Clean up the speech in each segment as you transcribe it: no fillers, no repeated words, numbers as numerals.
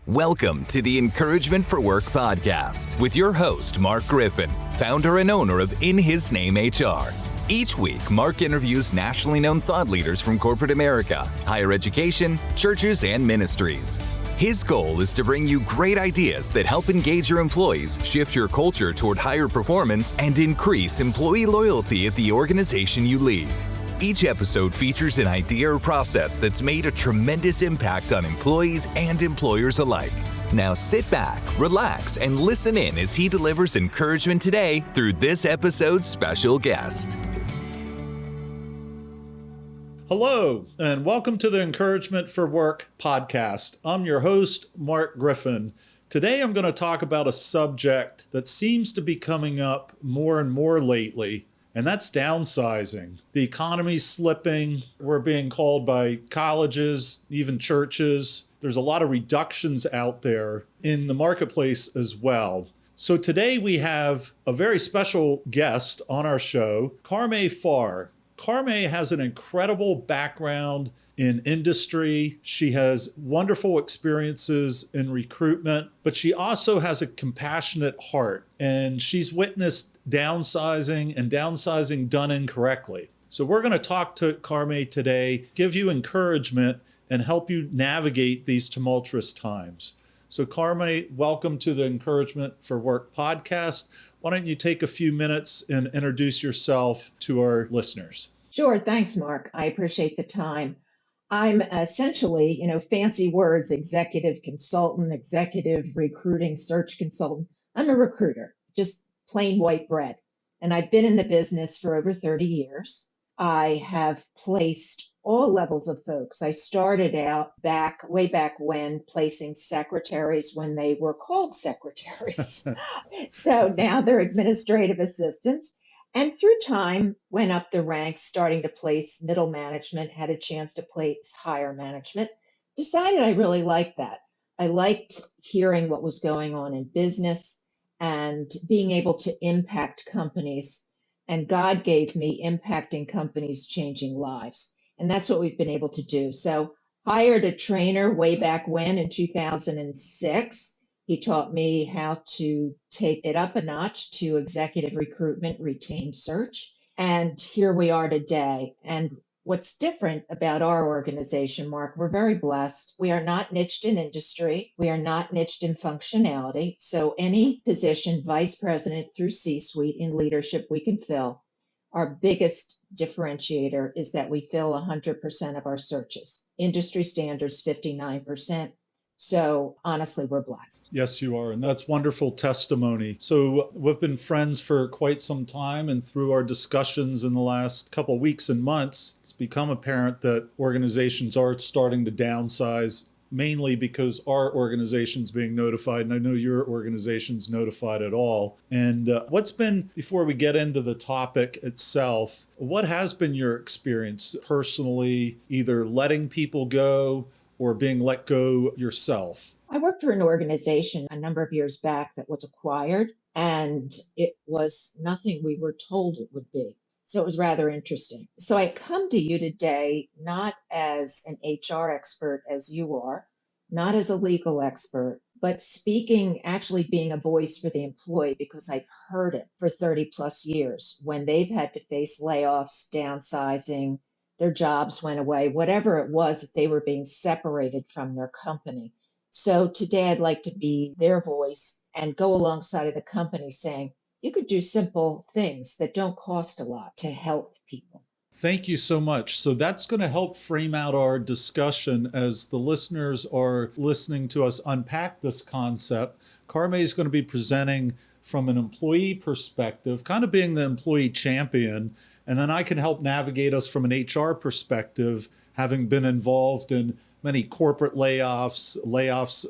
Welcome to the Encouragement for Work podcast with your host, Mark Griffin, founder and owner of In His Name HR. Each week, Mark interviews nationally known thought leaders from corporate America, higher education, churches, and ministries. His goal is to bring you great ideas that help engage your employees, shift your culture toward higher performance, and increase employee loyalty at the organization you lead. Each episode features an idea or process that's made a tremendous impact on employees and employers alike. Now sit back, relax, and listen in as he delivers encouragement today through this episode's special guest. Hello, and welcome to the Encouragement for Work podcast. I'm your host, Mark Griffin. Today I'm going to talk about a subject that seems to be coming up more and more lately, and that's downsizing. The economy's slipping. We're being called by colleges, even churches. There's a lot of reductions out there in the marketplace as well. So today we have a very special guest on our show, Karmae Fahr. Karmae has an incredible background in industry. She has wonderful experiences in recruitment, but she also has a compassionate heart, and she's witnessed downsizing and downsizing done incorrectly. So we're going to talk to Karmae today, give you encouragement, and help you navigate these tumultuous times. So Karmae, welcome to the Encouragement for Work podcast. Why don't you take a few minutes and introduce yourself to our listeners? Sure. Thanks, Mark. I appreciate the time. I'm essentially, fancy words, executive consultant, executive recruiting search consultant. I'm a recruiter, just plain white bread. And I've been in the business for over 30 years. I have placed all levels of folks. I started out way back when, placing secretaries when they were called secretaries. So now they're administrative assistants. And through time, went up the ranks, starting to place middle management, had a chance to place higher management, decided I really liked that. I liked hearing what was going on in business and being able to impact companies. And God gave me impacting companies, changing lives. And that's what we've been able to do. So hired a trainer way back when in 2006. He taught me how to take it up a notch to executive recruitment, retained search. And here we are today. And what's different about our organization, Mark, we're very blessed. We are not niched in industry. We are not niched in functionality. So any position, vice president through C-suite in leadership, we can fill. Our biggest differentiator is that we fill 100% of our searches. Industry standards, 59%. So honestly, we're blessed. Yes, you are. And that's wonderful testimony. So we've been friends for quite some time. And through our discussions in the last couple of weeks and months, it's become apparent that organizations are starting to downsize, mainly because our organization's being notified. And I know your organization's notified at all. And before we get into the topic itself, what has been your experience personally, either letting people go or being let go yourself? I worked for an organization a number of years back that was acquired, and it was nothing we were told it would be. So it was rather interesting. So I come to you today, not as an HR expert as you are, not as a legal expert, but actually being a voice for the employee, because I've heard it for 30 plus years when they've had to face layoffs, downsizing, their jobs went away, whatever it was, that they were being separated from their company. So today I'd like to be their voice and go alongside of the company saying, you could do simple things that don't cost a lot to help people. Thank you so much. So that's going to help frame out our discussion as the listeners are listening to us unpack this concept. Karmae is going to be presenting from an employee perspective, kind of being the employee champion. And then I can help navigate us from an HR perspective, having been involved in many corporate layoffs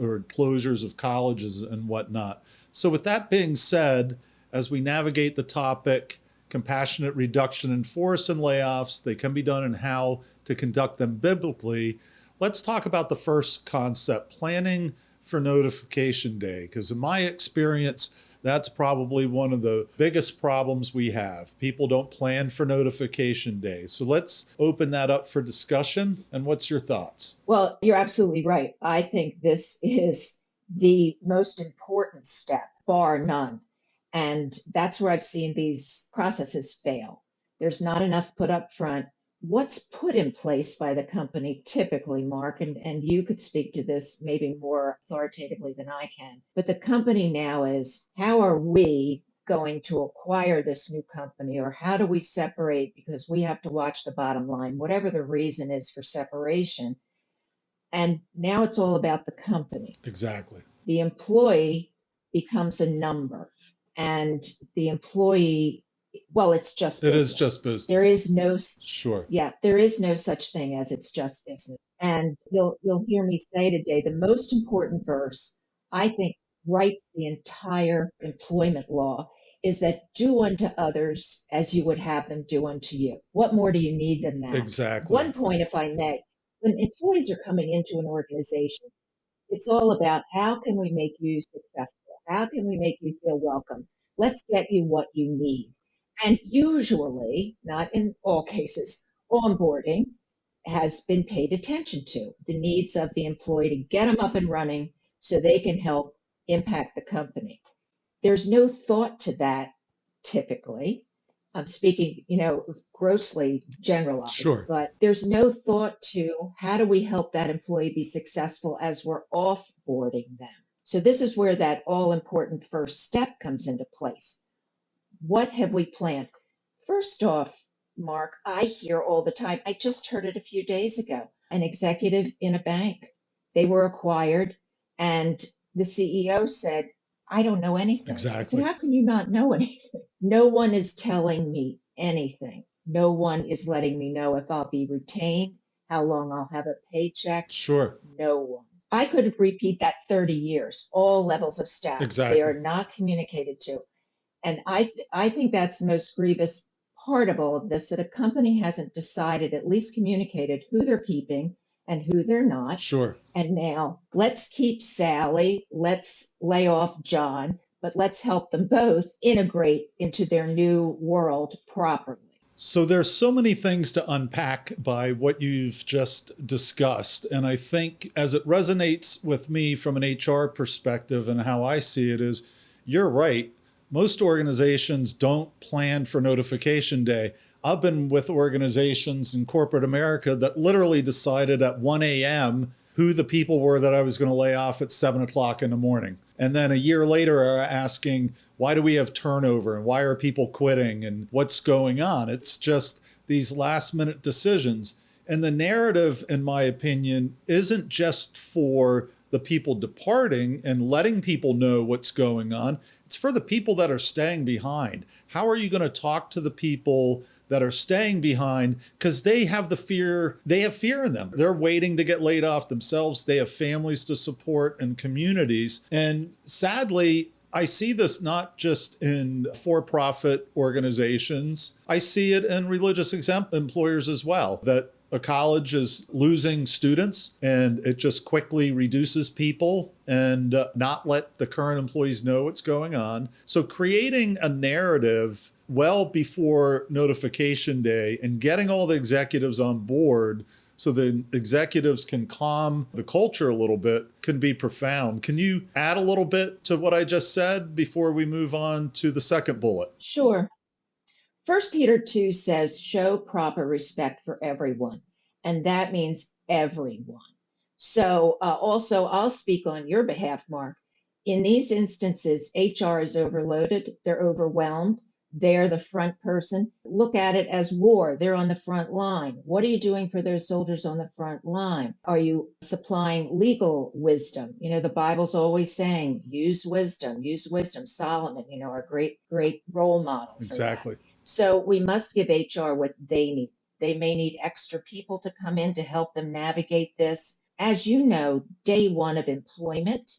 or closures of colleges and whatnot. So with that being said, as we navigate the topic, compassionate reduction in force and layoffs, they can be done, and how to conduct them biblically, let's talk about the first concept, planning for notification day. Because in my experience, That's probably one of the biggest problems we have. People don't plan for notification day. So let's open that up for discussion. And what's your thoughts? Well, you're absolutely right. I think this is the most important step, bar none. And that's where I've seen these processes fail. There's not enough put up front. What's put in place by the company typically, Mark, and you could speak to this maybe more authoritatively than I can, but the company now is, how are we going to acquire this new company, or how do we separate, because we have to watch the bottom line, whatever the reason is for separation. And now it's all about the company. Exactly. The employee becomes a number, and the employee, well, it's just It business. is just business. There is no, Sure. yeah, there is no such thing as it's just business. And you'll hear me say today, the most important verse, I think, writes the entire employment law, is that do unto others as you would have them do unto you. What more do you need than that? Exactly. One point, if I may, when employees are coming into an organization, it's all about, how can we make you successful? How can we make you feel welcome? Let's get you what you need. And usually, not in all cases, onboarding has been paid attention to, the needs of the employee to get them up and running so they can help impact the company. There's no thought to that typically. I'm speaking, grossly generalized, Sure. but there's no thought to, how do we help that employee be successful as we're offboarding them? So this is where that all important first step comes into place. What have we planned? First off, Mark, I hear all the time, I just heard it a few days ago, an executive in a bank. They were acquired, and the CEO said, I don't know anything. Exactly. I said, how can you not know anything? No one is telling me anything. No one is letting me know if I'll be retained, how long I'll have a paycheck. Sure. No one. I could repeat that 30 years, all levels of staff. Exactly. They are not communicated to. And I think that's the most grievous part of all of this, that a company hasn't decided, at least communicated, who they're keeping and who they're not. Sure. And now let's keep Sally, let's lay off John, but let's help them both integrate into their new world properly. So there's so many things to unpack by what you've just discussed. And I think as it resonates with me from an HR perspective and how I see it is, you're right. Most organizations don't plan for notification day. I've been with organizations in corporate America that literally decided at 1 a.m. who the people were that I was going to lay off at 7 o'clock in the morning. And then a year later are asking, why do we have turnover and why are people quitting and what's going on? It's just these last minute decisions. And the narrative, in my opinion, isn't just for the people departing and letting people know what's going on. It's for the people that are staying behind. How are you going to talk to the people that are staying behind? Because they have fear in them. They're waiting to get laid off themselves. They have families to support and communities. And sadly, I see this not just in for-profit organizations. I see it in religious exempt employers as well, that a college is losing students and it just quickly reduces people and not let the current employees know what's going on. So creating a narrative well before notification day and getting all the executives on board so the executives can calm the culture a little bit can be profound. Can you add a little bit to what I just said before we move on to the second bullet? Sure. 1 Peter 2 says, show proper respect for everyone. And that means everyone. So also, I'll speak on your behalf, Mark. In these instances, HR is overloaded. They're overwhelmed. They're the front person. Look at it as war. They're on the front line. What are you doing for those soldiers on the front line? Are you supplying legal wisdom? The Bible's always saying, use wisdom, use wisdom. Solomon, our great role model. Exactly. So we must give HR what they need. They may need extra people to come in to help them navigate this. As you know, day one of employment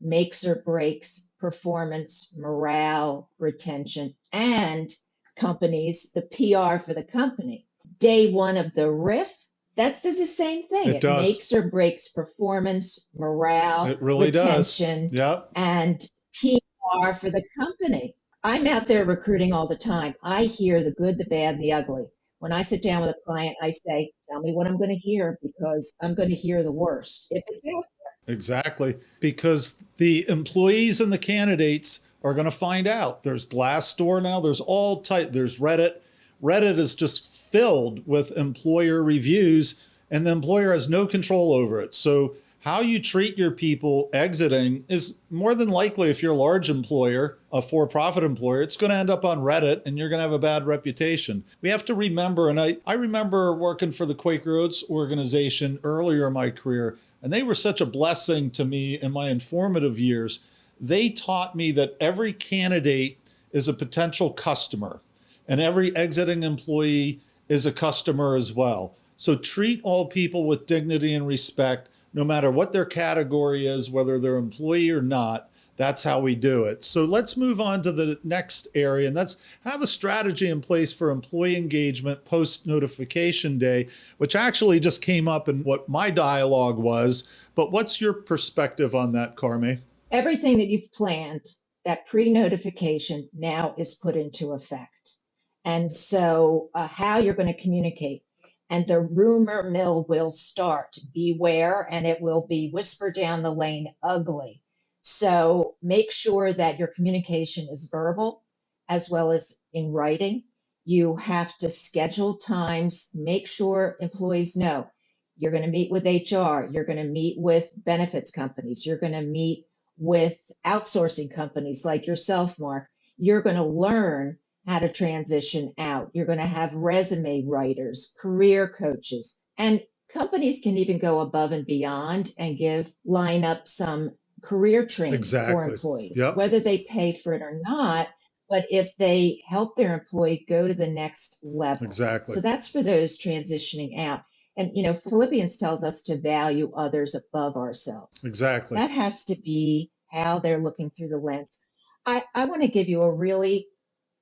makes or breaks performance, morale, retention, and companies, the PR for the company. Day one of the RIF, that's the same thing. It does. Makes or breaks performance, morale, it really retention, does. Yep. and PR are for the company. I'm out there recruiting all the time. I hear the good, the bad, and the ugly. When I sit down with a client, I say, tell me what I'm going to hear because I'm going to hear the worst. If it's out. Exactly. Because the employees and the candidates are going to find out. There's Glassdoor now. There's all type. There's Reddit. Reddit is just filled with employer reviews, and the employer has no control over it. So how you treat your people exiting is more than likely, if you're a large employer, a for-profit employer, it's going to end up on Reddit and you're going to have a bad reputation. We have to remember, and I remember working for the Quaker Oats organization earlier in my career, and they were such a blessing to me in my informative years. They taught me that every candidate is a potential customer and every exiting employee is a customer as well. So treat all people with dignity and respect, no matter what their category is, whether they're employee or not. That's how we do it. So let's move on to the next area, and that's have a strategy in place for employee engagement post notification day, which actually just came up in what my dialogue was. But what's your perspective on that, Karmae? Everything that you've planned, that pre-notification now is put into effect. And so how you're going to communicate. And the rumor mill will start. Beware, and it will be whispered down the lane ugly. So make sure that your communication is verbal as well as in writing. You have to schedule times, make sure employees know you're going to meet with HR, you're going to meet with benefits companies, you're going to meet with outsourcing companies like yourself, Mark. You're going to learn how to transition out. You're going to have resume writers, career coaches, and companies can even go above and beyond and line up some career training for employees, whether they pay for it or not. But if they help their employee go to the next level. Exactly. So that's for those transitioning out. And, Philippians tells us to value others above ourselves. Exactly. That has to be how they're looking through the lens. I want to give you a really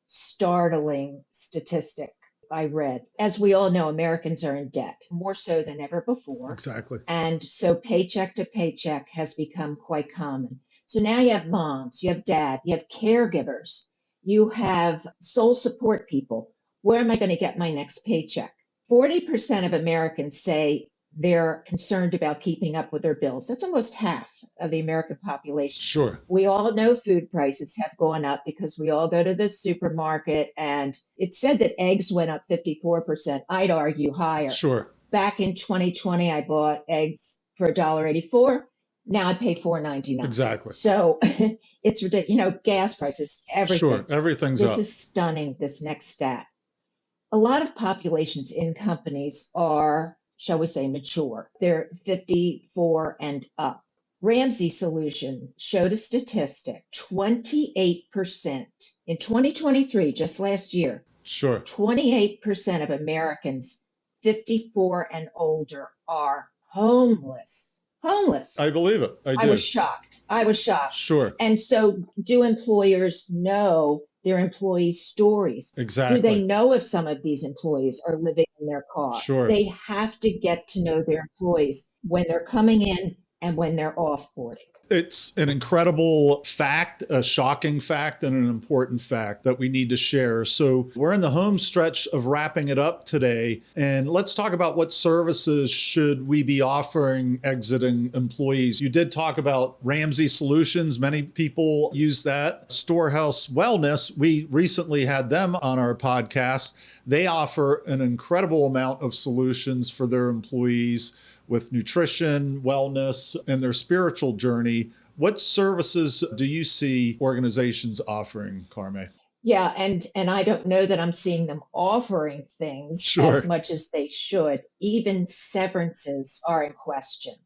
startling statistic I read. As we all know, Americans are in debt more so than ever before. Exactly. And so paycheck to paycheck has become quite common. So now you have moms, you have dad, you have caregivers, you have sole support people. Where am I going to get my next paycheck? 40% of Americans say they're concerned about keeping up with their bills. That's almost half of the American population. Sure. We all know food prices have gone up because we all go to the supermarket, and it's said that eggs went up 54%. I'd argue higher. Sure. Back in 2020, I bought eggs for $1.84. Now I pay $4.99. Exactly. So it's ridiculous. Gas prices, everything. Sure. Everything's up. This is stunning, this next stat. A lot of populations in companies are, shall we say, mature. They're 54 and up. Ramsey Solution showed a statistic, 28% in 2023, just last year. Sure. 28% of Americans 54 and older are homeless. Homeless. I believe it. I do. I was shocked. Sure. And so do employers know their employees' stories? Exactly. Do they know if some of these employees are living in their car? Sure. They have to get to know their employees when they're coming in and when they're offboarding. It's an incredible fact, a shocking fact, and an important fact that we need to share. So we're in the home stretch of wrapping it up today. And let's talk about what services should we be offering exiting employees. You did talk about Ramsey Solutions. Many people use that. Storehouse Wellness, we recently had them on our podcast. They offer an incredible amount of solutions for their employees with nutrition, wellness, and their spiritual journey. What services do you see organizations offering, Karmae? Yeah, and I don't know that I'm seeing them offering things as much as they should. Even severances are in question.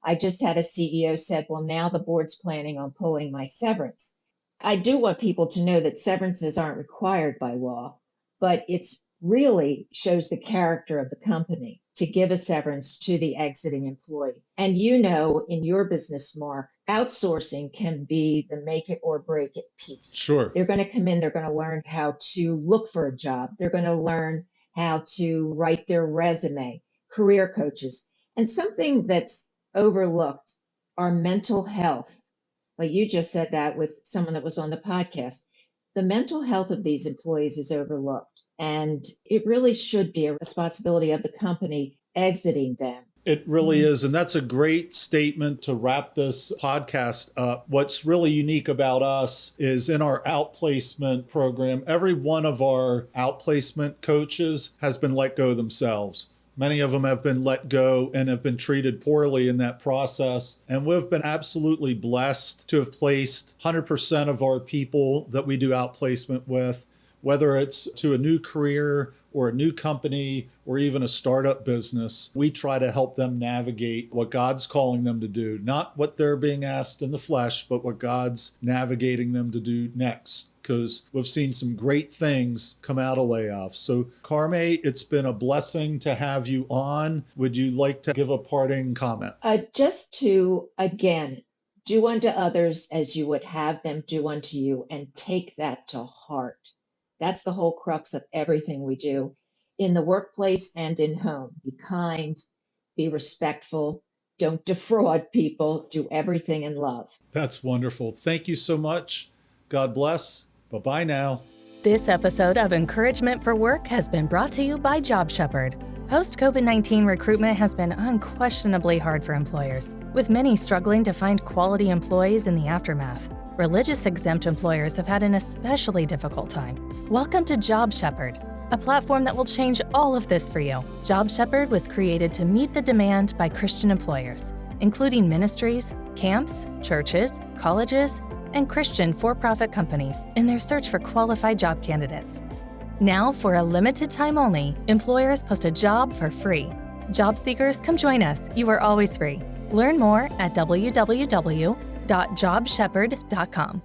I just had a CEO said, well, now the board's planning on pulling my severance. I do want people to know that severances aren't required by law, but it's really shows the character of the company to give a severance to the exiting employee. And in your business, Mark, outsourcing can be the make it or break it piece. Sure. They're going to come in, they're going to learn how to look for a job. They're going to learn how to write their resume, career coaches. And something that's overlooked are mental health like you just said that with someone that was on the podcast. The mental health of these employees is overlooked, and it really should be a responsibility of the company exiting them. It really is. And that's a great statement to wrap this podcast up. What's really unique about us is in our outplacement program, every one of our outplacement coaches has been let go themselves. Many of them have been let go and have been treated poorly in that process. And we've been absolutely blessed to have placed 100% of our people that we do outplacement with, whether it's to a new career or a new company or even a startup business. We try to help them navigate what God's calling them to do, not what they're being asked in the flesh, but what God's navigating them to do next, because we've seen some great things come out of layoffs. So Karmae, it's been a blessing to have you on. Would you like to give a parting comment? Just to, again, do unto others as you would have them do unto you, and take that to heart. That's the whole crux of everything we do in the workplace and in home. Be kind, be respectful, don't defraud people, do everything in love. That's wonderful. Thank you so much. God bless. Bye-bye now. This episode of Encouragement for Work has been brought to you by Job Shepherd. Post-COVID-19 recruitment has been unquestionably hard for employers, with many struggling to find quality employees in the aftermath. Religious exempt employers have had an especially difficult time. Welcome to Job Shepherd, a platform that will change all of this for you. Job Shepherd was created to meet the demand by Christian employers, including ministries, camps, churches, colleges, and Christian for-profit companies in their search for qualified job candidates. Now, for a limited time only, employers post a job for free. Job seekers, come join us. You are always free. Learn more at www.jobshepherd.com.